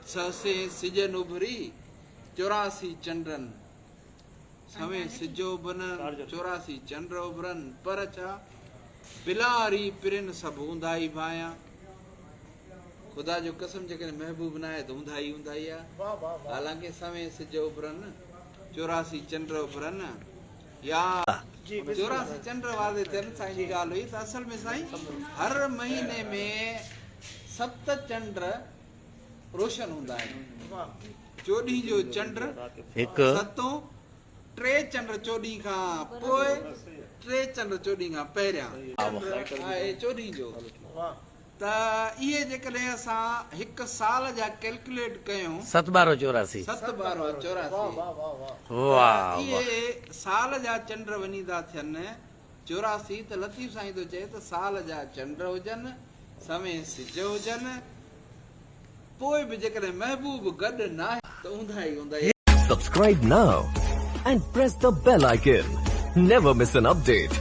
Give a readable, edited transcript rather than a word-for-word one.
ससे सिजन उभरी 84 चंद्रन सवे सिजो बनन 84 चंद्र उभरन पर छा बिलारी पिरिन सब हूंदाई भाया खुदा जो कसम जेकॾहिं महबूब न आहे त हूंदाई हूंदाई आहे हालांकि सवे सिज उभरन 84 चंद्र उभरन या 84 चंद्र वारे दिन साईं जी ॻाल्हि हुई त असल में साईं हर महीने में 7 चंद्र रोशन हूंदा आहिनि चोॾहीं जो चंड हिकु सतों 3 चंड चोॾहीं खां पोइ 3 चंड चोॾहीं खां पहिरियां आहे 14 जो त इहे जेकॾहिं असां हिकु साल जा कैलकुलेट कयूं 7 12 84 7 12 84 वाह इहे साल जा चंड वञी था थियनि 84 त लतीफ़ साईं थो चए त साल जा चंड हुजनि समय सिज हुजनि पोइ बि जेकॾहिं महबूब गॾु न आहे त हूंदा ई हूंदा। Subscribe now and press the bell icon. Never miss an update.